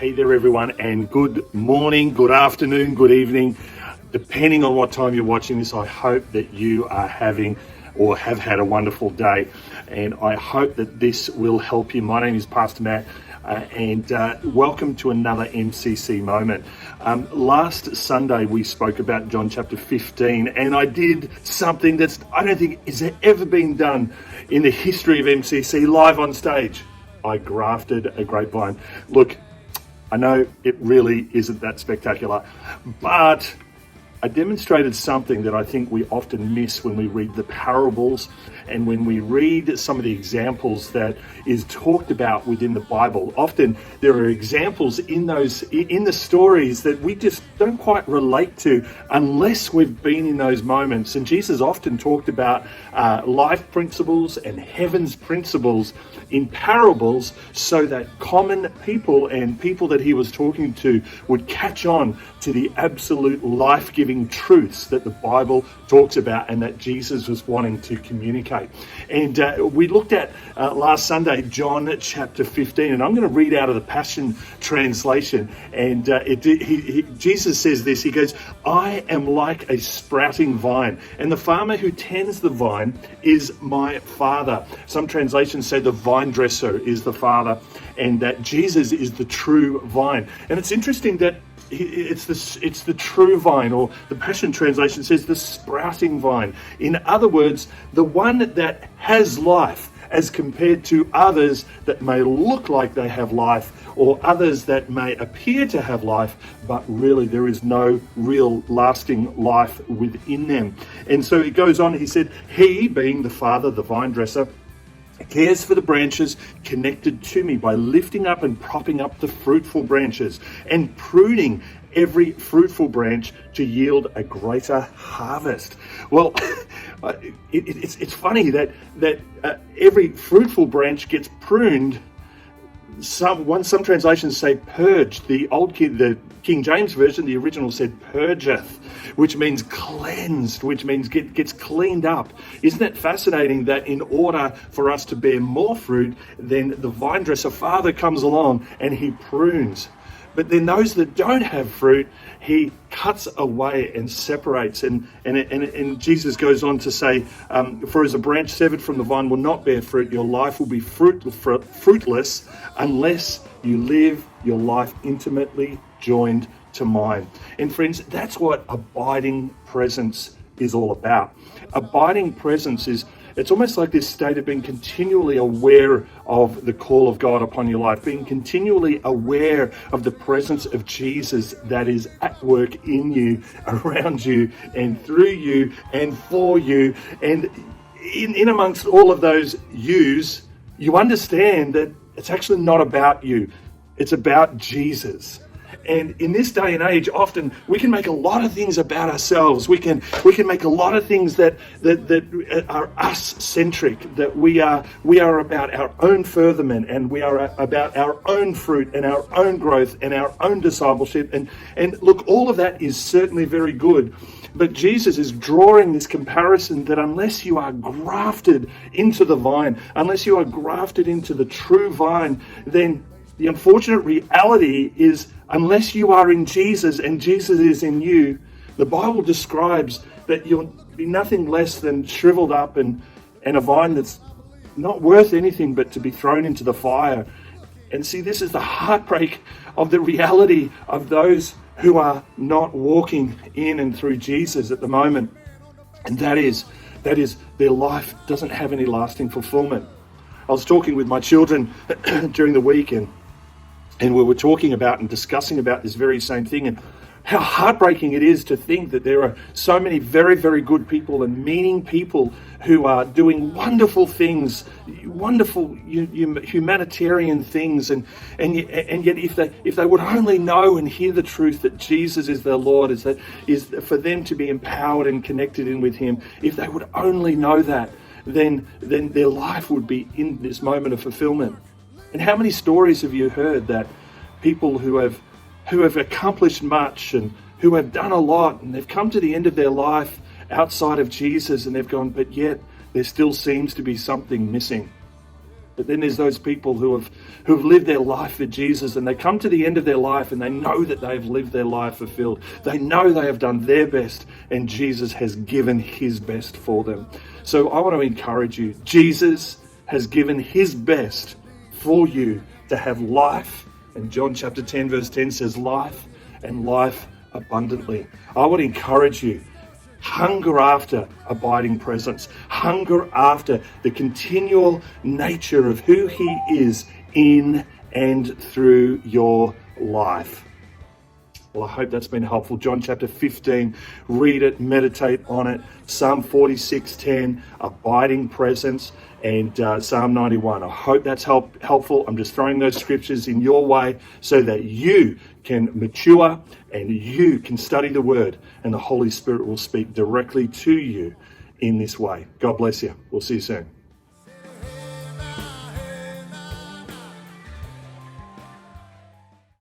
Hey there everyone, and good morning, good afternoon, good evening, depending on what time you're watching this. I hope that you are having or have had a wonderful day, and I hope that this will help you. My name is Pastor Matt, and welcome to another MCC Moment. Last Sunday we spoke about John chapter 15, and I did something that's I don't think has ever been done in the history of MCC live on stage. I grafted a grapevine. Look, I know it really isn't that spectacular, but I demonstrated something that I think we often miss when we read the parables and when we read some of the examples that is talked about within the Bible. Often there are examples in the stories that we just don't quite relate to unless we've been in those moments. And Jesus often talked about life principles and heaven's principles in parables so that common people and people that he was talking to would catch on to the absolute life-giving truths that the Bible talks about and that Jesus was wanting to communicate. And we looked at last Sunday John chapter 15, and I'm going to read out of the Passion Translation. And Jesus says this, he goes, "I am like a sprouting vine, and the farmer who tends the vine is my Father." Some translations say the vine dresser is the Father, and that Jesus is the true vine. And it's interesting that it's the true vine, or the Passion Translation says the sprouting vine. In other words, the one that has life, as compared to others that may look like they have life, or others that may appear to have life, but really there is no real lasting life within them. And so it goes on, he said, he, being the Father, the vine dresser, cares for the branches connected to me by lifting up and propping up the fruitful branches and pruning every fruitful branch to yield a greater harvest. Well, it's funny that every fruitful branch gets pruned. Some translations say purged. The King James Version, the original, said purgeth, which means cleansed, which means gets cleaned up. Isn't it fascinating that in order for us to bear more fruit, then the vine dresser Father comes along and he prunes. But then those that don't have fruit, he cuts away and separates. And Jesus goes on to say, for as a branch severed from the vine will not bear fruit, your life will be fruitless unless you live your life intimately joined to mine. And friends, that's what abiding presence is all about. Abiding presence it's almost like this state of being continually aware of the call of God upon your life, being continually aware of the presence of Jesus that is at work in you, around you, and through you, and for you. And in amongst all of those yous, you understand that it's actually not about you. It's about Jesus. And in this day and age, often we can make a lot of things about ourselves. We can make a lot of things that are us-centric, that we are about our own furtherment, and we are about our own fruit and our own growth and our own discipleship. And look, all of that is certainly very good. But Jesus is drawing this comparison that unless you are grafted into the vine, unless you are grafted into the true vine, then the unfortunate reality is, unless you are in Jesus and Jesus is in you, the Bible describes that you'll be nothing less than shriveled up and a vine that's not worth anything but to be thrown into the fire. And see, this is the heartbreak of the reality of those who are not walking in and through Jesus at the moment. And that is their life doesn't have any lasting fulfillment. I was talking with my children during the week, and we were talking about and discussing about this very same thing, and how heartbreaking it is to think that there are so many very, very good people and meaning people who are doing wonderful things, wonderful humanitarian things, and yet if they would only know and hear the truth that Jesus is their Lord, is for them to be empowered and connected in with Him, if they would only know that, then their life would be in this moment of fulfillment. And how many stories have you heard that people who have accomplished much and who have done a lot, and they've come to the end of their life outside of Jesus, and they've gone, but yet there still seems to be something missing. But then there's those people who've lived their life for Jesus, and they come to the end of their life and they know that they've lived their life fulfilled. They know they have done their best and Jesus has given his best for them. So I want to encourage you. Jesus has given his best for you to have life. And John chapter 10 verse 10 says life and life abundantly. I would encourage you. Hunger after abiding presence. Hunger after the continual nature of who he is in and through your life. Well, I hope that's been helpful. John chapter 15, read it, meditate on it. Psalm 46:10, abiding presence, and Psalm 91. I hope that's helpful. I'm just throwing those scriptures in your way so that you can mature and you can study the word, and the Holy Spirit will speak directly to you in this way. God bless you. We'll see you soon.